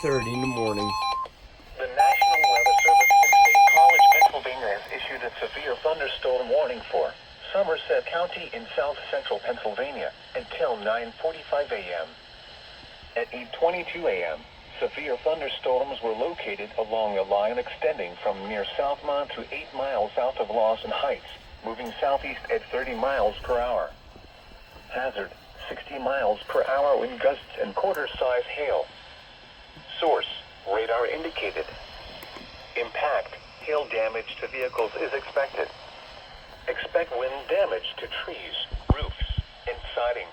8:30 in the morning. The National Weather Service in State College, Pennsylvania has issued a severe thunderstorm warning for Somerset County in south central Pennsylvania until 9:45 a.m. At 8:22 a.m., severe thunderstorms were located along a line extending from near Southmont to 8 miles south of Lawson Heights, moving southeast at 30 miles per hour. Hazard, 60 miles per hour wind gusts and quarter-size hail. Source, radar indicated. Impact, hail damage to vehicles is expected. Expect wind damage to trees, roofs, and siding.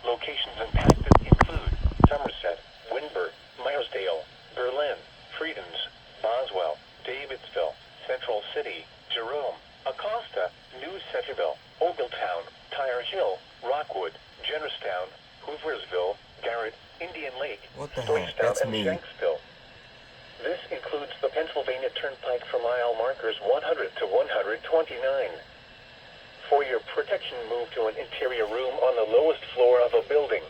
Locations impacted include Somerset, Windber, Meyersdale, Berlin, Friedens, Boswell, Davidsville, Central City, Jerome, Acosta, New Centerville, Ogletown, Tyre Hill, Rockwood, Jennerstown, Hooversville, Garrett, Indian Lake, Stoystown, and Shanksville. This includes the Pennsylvania Turnpike for mile markers 100 to 129. For your protection, move to an interior room on the lowest floor of a building.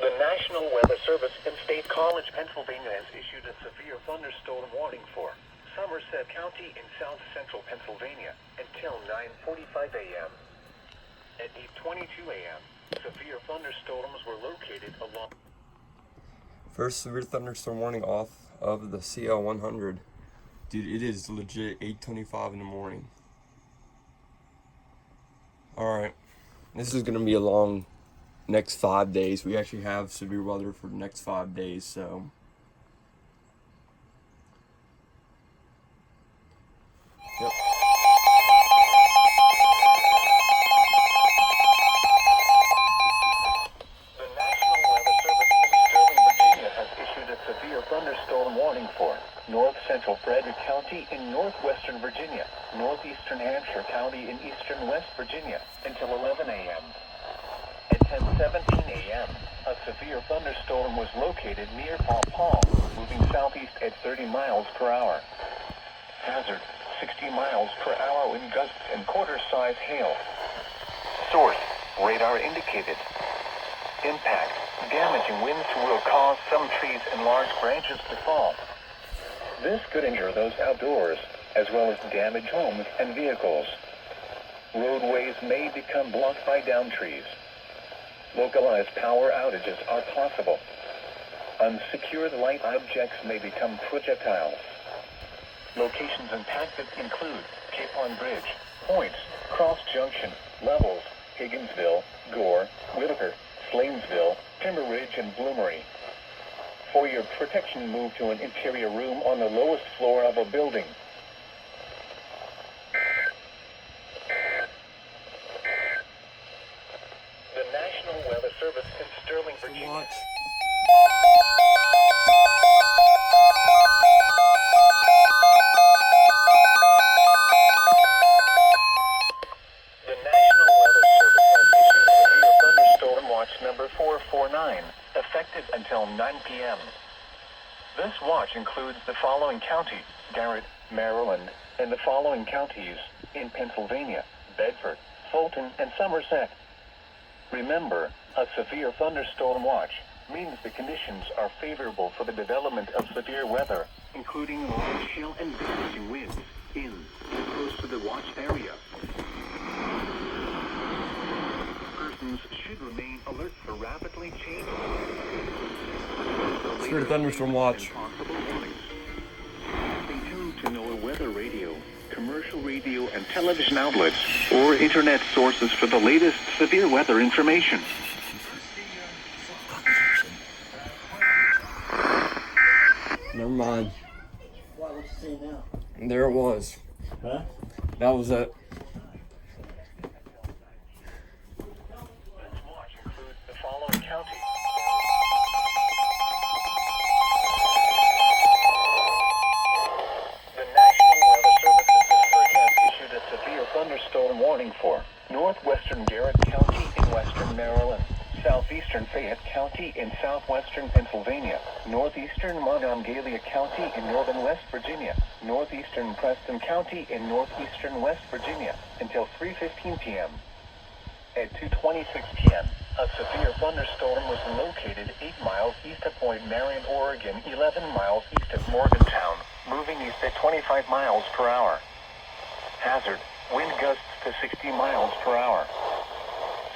The National Weather Service in State College, Pennsylvania has issued a severe thunderstorm warning for Somerset County in south central Pennsylvania until 9:45 a.m. At 8:22 a.m., severe thunderstorms were located along... First severe thunderstorm warning off of the CL 100. Dude, it is legit 8:25 in the morning. Alright, this is going to be a long next 5 days. We actually have severe weather for the next 5 days, so... Yep. The National Weather Service in Sterling, Virginia has issued a severe thunderstorm warning for north central Frederick County in northwestern Virginia, northeastern Hampshire County in eastern West Virginia until 11 a.m. At 10:17 a.m., a severe thunderstorm was located near Paw Paw, moving southeast at 30 miles per hour. Hazard, 60 miles per hour wind gusts and quarter-size hail. Source, radar indicated. Impact, damaging winds will cause some trees and large branches to fall. This could injure those outdoors, as well as damage homes and vehicles. Roadways may become blocked by downed trees. Localized power outages are possible. Unsecured light objects may become projectiles. Locations impacted include Capon Bridge, Points, Cross Junction, Levels, Higginsville, Gore, Whitaker, Slanesville, Timber Ridge, and Bloomery. For your protection, move to an interior room on the lowest floor of a building. The National Weather Service in Sterling, Virginia. Watch. The National Weather Service has issued severe thunderstorm watch number 449, effective until 9 p.m. This watch includes the following counties: Garrett, Maryland, and the following counties in Pennsylvania: Bedford, Fulton, and Somerset. Remember, a severe thunderstorm watch means the conditions are favorable for the development of severe weather, including large hail and damaging winds in and close to the watch area. Persons should remain alert for rapidly changing Severe thunderstorm watch. Stay tuned to NOAA Weather Radio, commercial radio and television outlets, or internet sources for the latest severe weather information. Never mind. Why, what you saying now? There it was. Huh? That was it. This watch includes the following counties. The National Weather Service in Pittsburgh has issued a severe thunderstorm warning for northwestern Garrett County in western Maryland, southeastern Fayette County in southwestern Pennsylvania, northeastern Monongalia County in northern West Virginia, northeastern Preston County in northeastern West Virginia until 3:15 p.m. At 2:26 p.m., a severe thunderstorm was located 8 miles east of Point Marion, Oregon, 11 miles east of Morgantown, moving east at 25 miles per hour. Hazard, wind gusts to 60 miles per hour.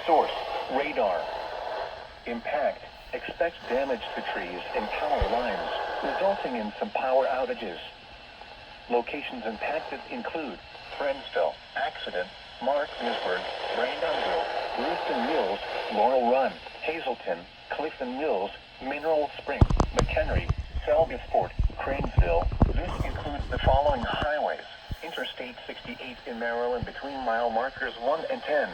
Source, radar. Impact, expect damage to trees and power lines, resulting in some power outages. Locations impacted include Friendsville, Accident, Mark Misburg, Brandonville, Lewiston Mills, Laurel Run, Hazelton, Clifton Mills, Mineral Springs, McHenry, Selbysport, Cranesville. This includes the following highways: Interstate 68 in Maryland between mile markers 1 and 10.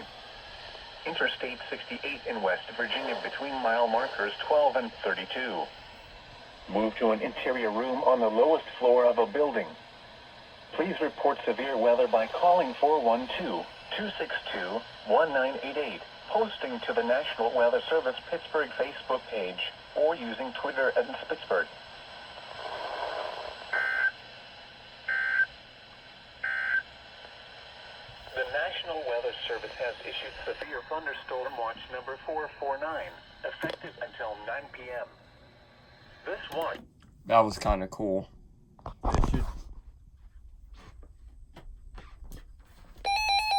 Interstate 68 in West Virginia between mile markers 12 and 32. Move to an interior room on the lowest floor of a building. Please report severe weather by calling 412-262-1988, posting to the National Weather Service Pittsburgh Facebook page, or using Twitter at Pittsburgh. The National Weather Service has issued severe thunderstorm watch number 449, effective until 9 p.m. This watch... That was kind of cool.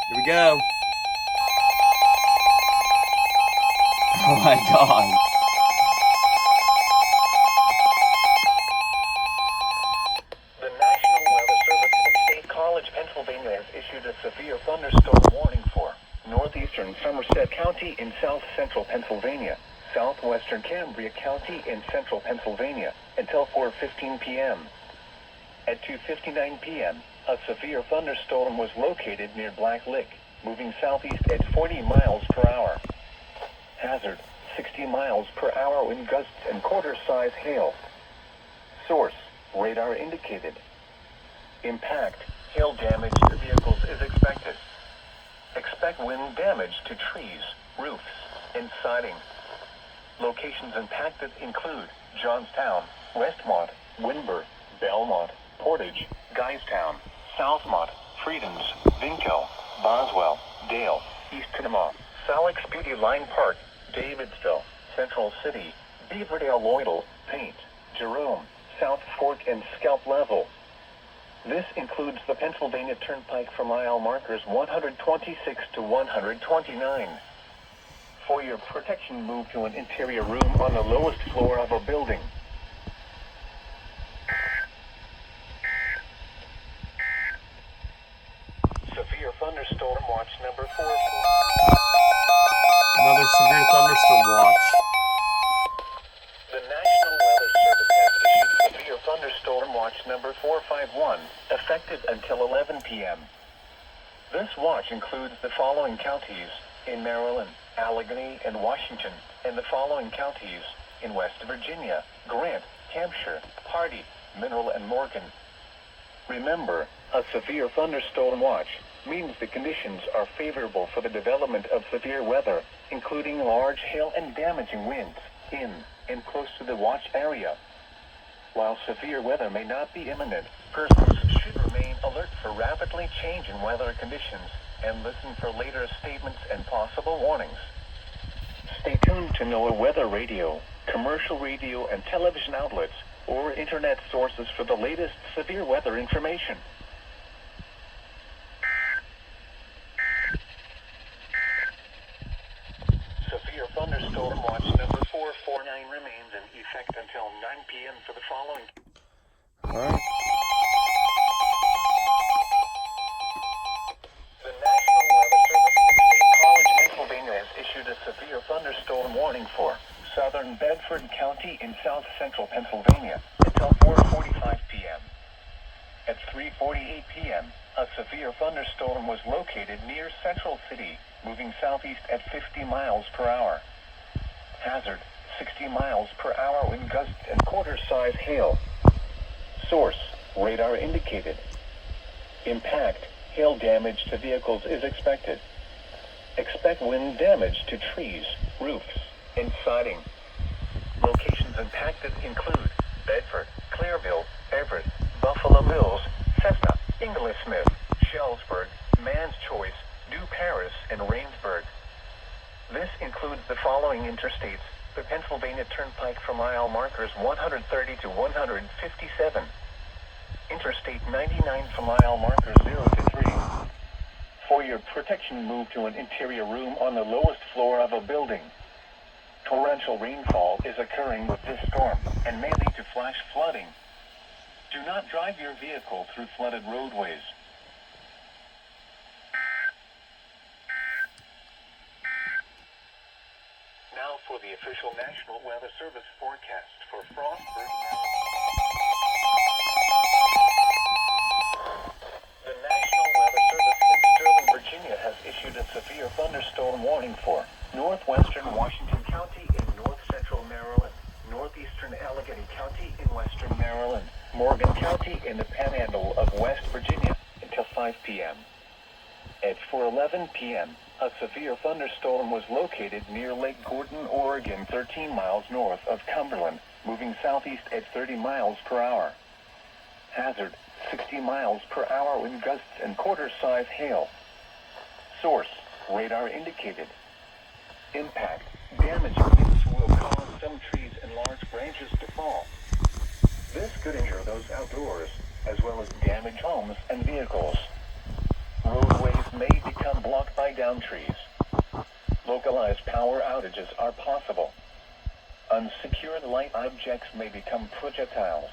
Here we go. Oh my god. The National Weather Service in State College, Pennsylvania has issued a severe thunderstorm warning for northeastern Somerset County in south central Pennsylvania, southwestern Cambria County in central Pennsylvania, until 4:15 p.m. At 2:59 p.m., a severe thunderstorm was located near Black Lick, moving southeast at 40 miles per hour. Hazard, 60 miles per hour wind gusts and quarter-size hail. Source, radar indicated. Impact, hail damage to vehicles is expected. Expect wind damage to trees, roofs, and siding. Locations impacted include Johnstown, Westmont, Winburn, Belmont, Portage, Guystown, Southmont, Freedoms, Vinco, Boswell, Dale, East Panama, Salix Beauty Line Park, Davidsville, Central City, Beaverdale Lloydal, Paint, Jerome, South Fork, and Scalp Level. This includes the Pennsylvania Turnpike for mile markers 126 to 129. For your protection, move to an interior room on the lowest floor of a building. Severe thunderstorm watch number 4. Another severe thunderstorm watch. The National Weather Service has issued severe thunderstorm watch number 451, effective until 11 p.m. This watch includes the following counties in Maryland, Allegheny, and Washington, and the following counties in West Virginia: Grant, Hampshire, Hardy, Mineral, and Morgan. Remember, a severe thunderstorm watch means the conditions are favorable for the development of severe weather, including large hail and damaging winds in and close to the watch area. While severe weather may not be imminent, persons should remain alert for rapidly changing weather conditions and listen for later statements and possible warnings. Stay tuned to NOAA Weather Radio, commercial radio and television outlets, or internet sources for the latest severe weather information. Severe thunderstorm watch number 449 remains in effect until 9 p.m. for the following. Alright. The National Weather Service in State College, Pennsylvania has issued a severe thunderstorm warning for southern Bedford County in south central Pennsylvania until 4:45 p.m. At 3:48 p.m., a severe thunderstorm was located near Central City, moving southeast at 50 miles per hour. Hazard, 60 miles per hour wind gusts and quarter-size hail. Source, radar indicated. Impact, hail damage to vehicles is expected. Expect wind damage to trees, roofs, and siding. Locations impacted include Bedford, Clearville, Everett, Buffalo Mills, Cessna, Inglismith, Shellsburg, Man's Choice, New Paris, and Rainsburg. includes the following interstates: the Pennsylvania Turnpike for mile markers 130 to 157. Interstate 99 for mile markers 0 to 3. For your protection, move to an interior room on the lowest floor of a building. Torrential rainfall is occurring with this storm and may lead to flash flooding. Do not drive your vehicle through flooded roadways. Now for the official National Weather Service forecast for Frostburg, The National Weather Service in Sterling, Virginia has issued a severe thunderstorm warning for northwestern Washington County in north-central Maryland, northeastern Allegheny County in western Maryland, Morgan County in the panhandle of West Virginia until 5 p.m. At 4:11 p.m., a severe thunderstorm was located near Lake Gordon, Oregon, 13 miles north of Cumberland, moving southeast at 30 miles per hour. Hazard: 60 miles per hour wind gusts and quarter-size hail. Source: radar indicated. Impact: damage winds will cause some trees and large branches to fall. This could injure those outdoors, as well as damage homes and vehicles. Roadways may become blocked by downed trees. Localized power outages are possible. Unsecured light objects may become projectiles.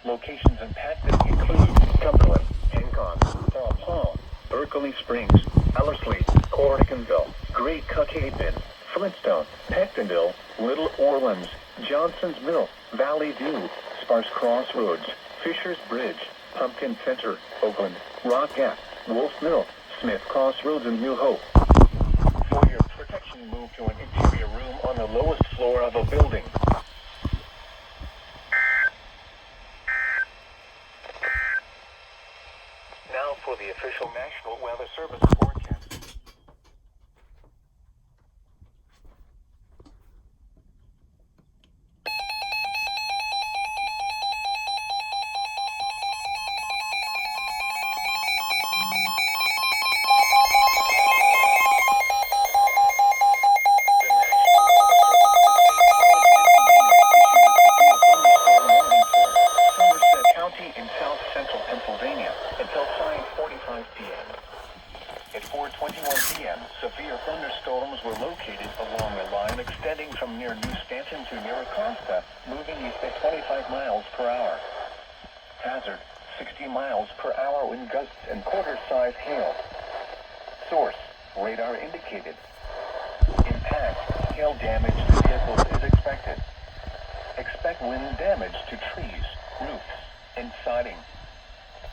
Locations impacted include Cumberland, Hancock, Paw Paw, Berkeley Springs, Ellerslie, Corriganville, Great Cuckhaven, Flintstone, Pectonville, Little Orleans, Johnson's Mill, Valley View, Sparse Crossroads, Fisher's Bridge, Pumpkin Center, Oakland, Rock Gap, Wolf Mill, Smith Crossroads, and New Hope. For your protection, move to an interior room on the lowest floor of a building. Now for the official National Weather Service forecast. At 4:21 p.m., severe thunderstorms were located along a line extending from near New Stanton to near Acosta, moving east at 25 miles per hour. Hazard: 60 miles per hour wind gusts and quarter-size hail. Source: radar indicated. Impact: hail damage to vehicles is expected. Expect wind damage to trees, roofs, and siding.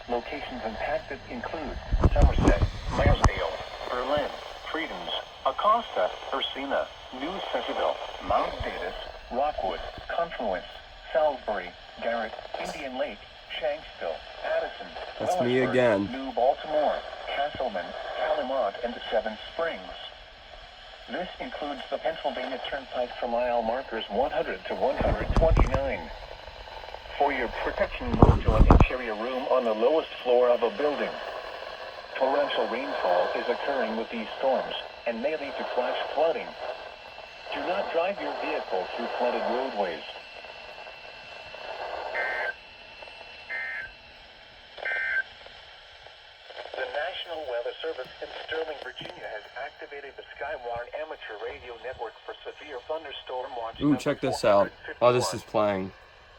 Locations impacted include Somerset, Meyersdale, Berlin, Freedoms, Acosta, Ursina, New Centerville, Mount Davis, Rockwood, Confluence, Salisbury, Garrett, Indian Lake, Shanksville, Addison, That's me Wellersburg, again. New Baltimore, Castleman, Calumet, and Seven Springs. This includes the Pennsylvania Turnpike for mile markers 100 to 129. For your protection, move to an interior room on the lowest floor of a building. Torrential rainfall is occurring with these storms and may lead to flash flooding. Do not drive your vehicle through flooded roadways. The National Weather Service in Sterling, Virginia has activated the Skywarn Amateur Radio Network for severe thunderstorm watch. Ooh, check this out. Oh, this is playing.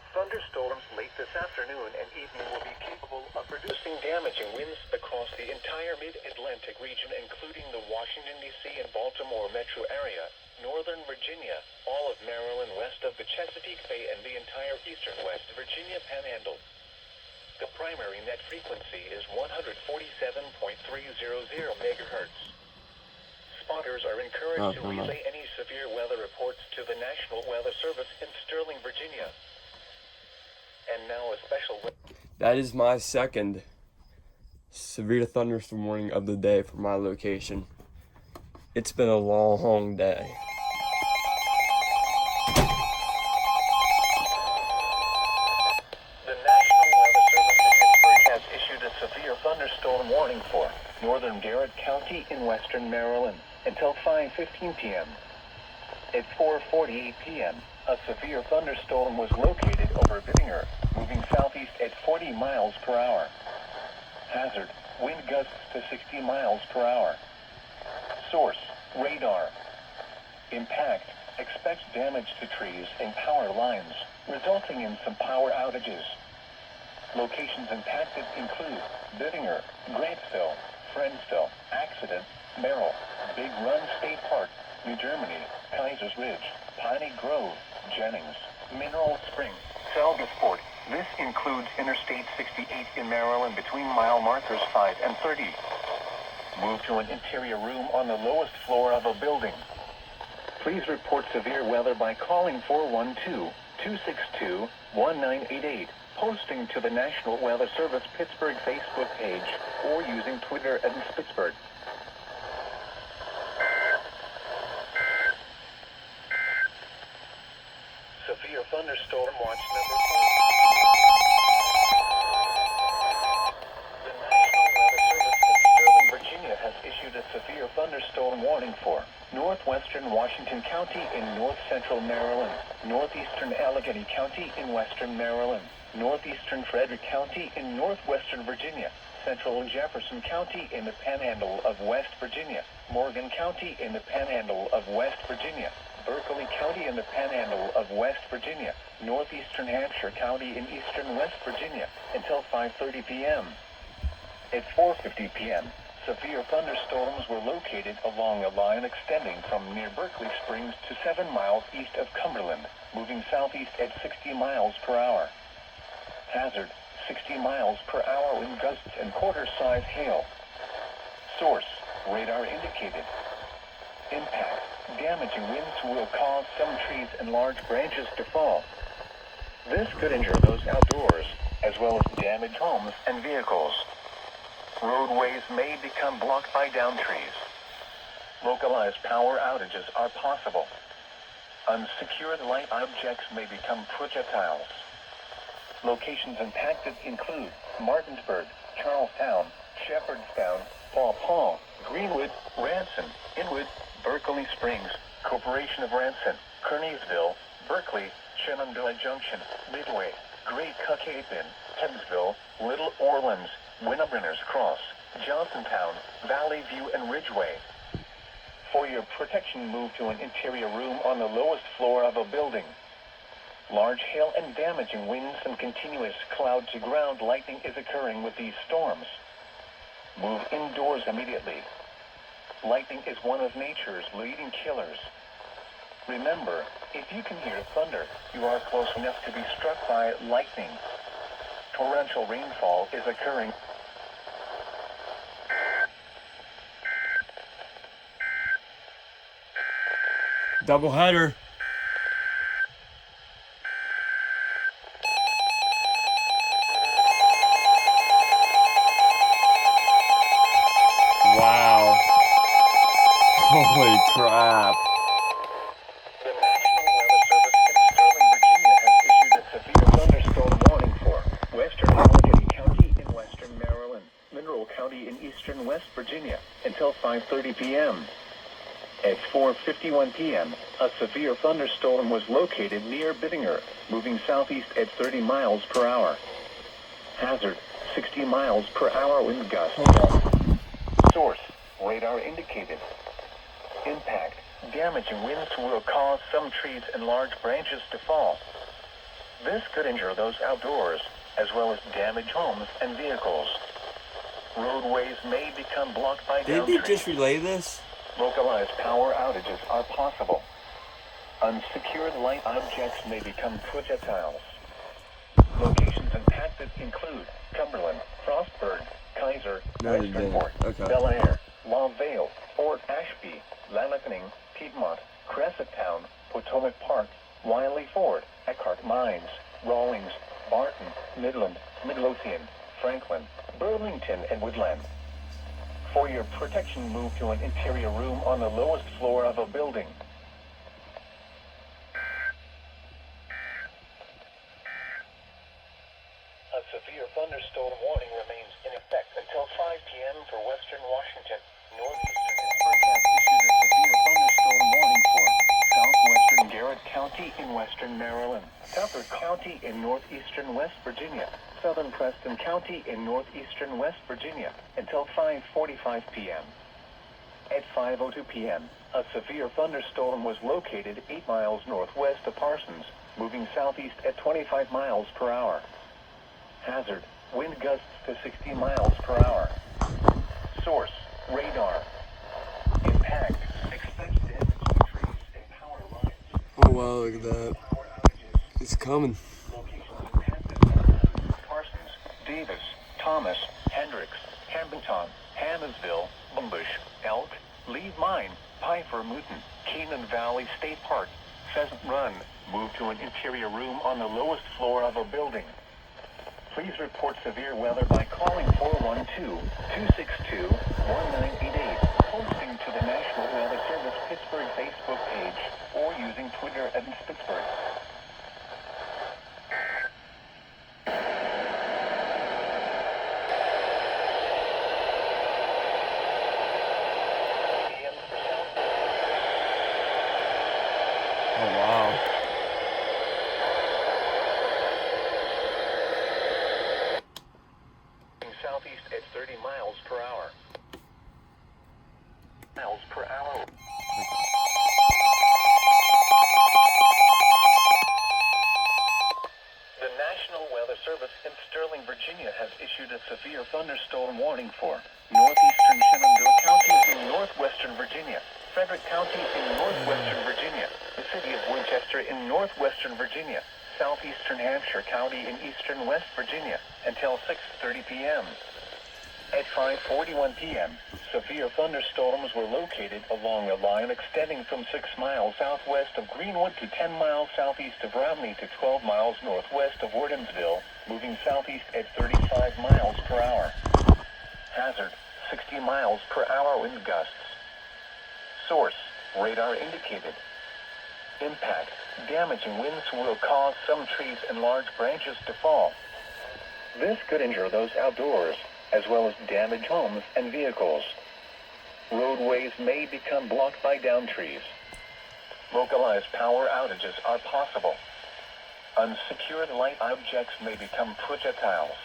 Thunderstorms late this afternoon and evening will be capable of producing damaging winds across the entire mid-Atlantic region, including the Washington, D.C. and Baltimore metro area, northern Virginia, all of Maryland west of the Chesapeake Bay, and the entire eastern West Virginia panhandle. The primary net frequency is 147.300 megahertz. Spotters are encouraged to relay any severe weather reports to the National Weather Service in Sterling, Virginia. And now a special... That is my second severe thunderstorm warning of the day for my location. It's been a long day. The National Weather Service in Pittsburgh has issued a severe thunderstorm warning for northern Garrett County in western Maryland, until 5:15 p.m. At 4:48 p.m., a severe thunderstorm was located over Bittinger, moving southeast at 40 miles per hour. Hazard, wind gusts to 60 miles per hour. Source, radar. Impact, expect damage to trees and power lines, resulting in some power outages. Locations impacted include Bittinger, Grantsville, Friendsville, Accident, Merrill, Big Run State Park, New Germany, Kaiser's Ridge, Piney Grove, Jennings, Mineral Spring, Selgasport. This includes Interstate 68 in Maryland between mile markers 5 and 30. Move to an interior room on the lowest floor of a building. Please report severe weather by calling 412-262-1988, posting to the National Weather Service Pittsburgh Facebook page, or using Twitter at Pittsburgh. Severe thunderstorm watch number 4. The National Weather Service in Sterling, Virginia has issued a severe thunderstorm warning for northwestern Washington County in north-central Maryland, northeastern Allegheny County in western Maryland, northeastern Frederick County in northwestern Virginia, central Jefferson County in the Panhandle of West Virginia, Morgan County in the Panhandle of West Virginia, Berkeley County in the Panhandle of West Virginia, northeastern Hampshire County in eastern West Virginia, until 5:30 p.m. At 4:50 p.m., severe thunderstorms were located along a line extending from near Berkeley Springs to 7 miles east of Cumberland, moving southeast at 60 miles per hour. Hazard, 60 miles per hour wind gusts and quarter-size hail. Source, radar indicated. Impact, damaging winds will cause some trees and large branches to fall. This could injure those outdoors, as well as damage homes and vehicles. Roadways may become blocked by downed trees. Localized power outages are possible. Unsecured light objects may become projectiles. Locations impacted include Martinsburg, Charlestown, Shepherdstown, Paw Paw, Greenwood, Ranson, Inwood, Berkeley Springs, Corporation of Ranson, Kearneysville, Berkeley, Shenandoah Junction, Midway, Great Cuckapin, Hemsville, Little Orleans, Winnebrenners Cross, Johnsontown, Valley View, and Ridgeway. For your protection, move to an interior room on the lowest floor of a building. Large hail and damaging winds and continuous cloud-to-ground lightning is occurring with these storms. Move indoors immediately. Lightning is one of nature's leading killers. Remember, if you can hear thunder, you are close enough to be struck by lightning. Torrential rainfall is occurring. Doubleheader. Wow. Holy crap. The National Weather Service in Sterling, Virginia has issued a severe thunderstorm warning for western Allegheny County in western Maryland, Mineral County in eastern West Virginia, until 5:30 p.m. At 4:51 p.m., a severe thunderstorm was located near Bittinger, moving southeast at 30 miles per hour. Hazard, 60 miles per hour wind gusts. Source, radar indicated. Impact, damaging winds will cause some trees and large branches to fall. This could injure those outdoors, as well as damage homes and vehicles. Roadways may become blocked by Did downed they trees. just relay this? Localized power outages are possible. Unsecured light objects may become projectiles. Locations impacted include Cumberland, Frostburg, Kaiser, No, they didn't. Westernport, Okay. Bel Air, Long Vale, Fort Ashby, Lamacning, Piedmont, Crescenttown, Potomac Park, Wiley Ford, Eckhart Mines, Rawlings, Barton, Midland, Midlothian, Franklin, Burlington, and Woodland. For your protection, move to an interior room on the lowest floor of a building. A severe thunderstorm warning remains in effect until 5 p.m. for western Washington. Northeastern Pittsburgh has issued a County in western Maryland, Tucker County in northeastern West Virginia, southern Preston County in northeastern West Virginia, until 5:45 p.m. At 5:02 p.m., a severe thunderstorm was located 8 miles northwest of Parsons, moving southeast at 25 miles per hour. Hazard, wind gusts to 60 miles per hour. Source, radar. Impact, expected damage to trees and power lines. Oh wow, look at that. Power outages. It's coming. Locations impacted: Parsons, Davis, Thomas, Hendricks, Hambleton, Hammondsville, Bumbush, Elk, Leave Mine, Piper Mouton, Canaan Valley State Park, Pheasant Run. Move to an interior room on the lowest floor of a building. Please report severe weather by calling 412-262-1988, posting to the National Weather Service Pittsburgh Facebook page, or using Twitter at Pittsburgh. Oh wow. Southeast at 30 miles per hour. Miles per hour. The National Weather Service in Sterling, Virginia has issued a severe thunderstorm warning for northeastern Shenandoah County in northwestern Virginia, Frederick County in northwestern Virginia, the city of Winchester in northwestern Virginia, southeastern Hampshire County in eastern West Virginia, until 6:30 p.m. At 5:41 p.m., severe thunderstorms were located along a line extending from 6 miles southwest of Greenwood to 10 miles southeast of Romney to 12 miles northwest of Wardensville, moving southeast at 35 miles per hour. Hazard, 60 miles per hour wind gusts. Source, radar indicated. Impact, damaging winds will cause some trees and large branches to fall. This could injure those outdoors, as well as damage homes and vehicles. Roadways may become blocked by downed trees. Localized power outages are possible. Unsecured light objects may become projectiles.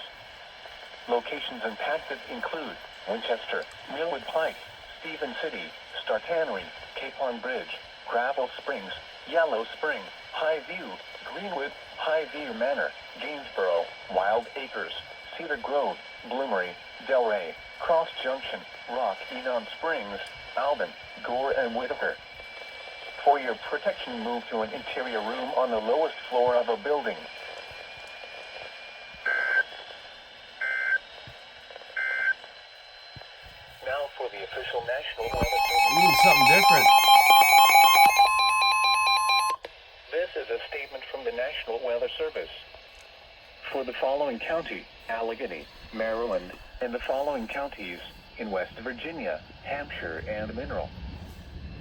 Locations impacted include Winchester, Millwood Pike, Stephen City, Star Tannery, Cape Horn Bridge, Gravel Springs, Yellow Spring, Highview, Greenwood, Highview Manor, Gainsboro, Wild Acres, Cedar Grove, Bloomery, Delray, Cross Junction, Rock, Enon Springs, Alvin, Gore, and Whitaker. For your protection, move to an interior room on the lowest floor of a building. Now for the official National Weather Service. Ooh, something different. This is a statement from the National Weather Service. For the following county, Allegheny, Maryland, and the following counties in West Virginia, Hampshire, and Mineral.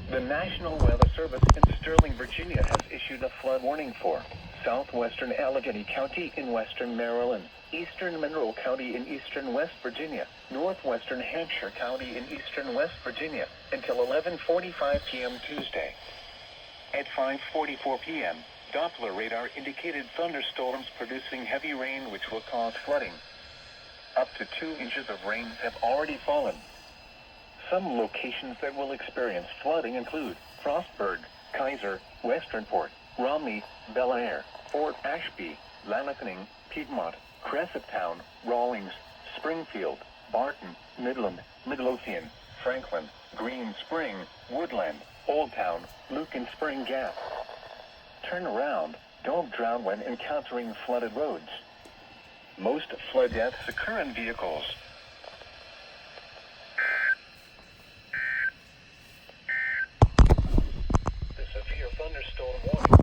The National Weather Service in Sterling, Virginia has issued a flood warning for southwestern Allegheny County in western Maryland, eastern Mineral County in eastern West Virginia, northwestern Hampshire County in eastern West Virginia, until 11:45 p.m. Tuesday. At 5:44 p.m., Doppler radar indicated thunderstorms producing heavy rain which will cause flooding. Up to 2 inches of rain have already fallen. Some locations that will experience flooding include Frostburg, Kaiser, Westernport, Romney, Bel Air, Fort Ashby, Lanacunning, Piedmont, Cresaptown, Rawlings, Springfield, Barton, Midland, Midlothian, Franklin, Green Spring, Woodland, Old Town, Lucan Spring Gap. Turn around. Don't drown when encountering flooded roads. Most flood deaths occur in vehicles. The severe thunderstorm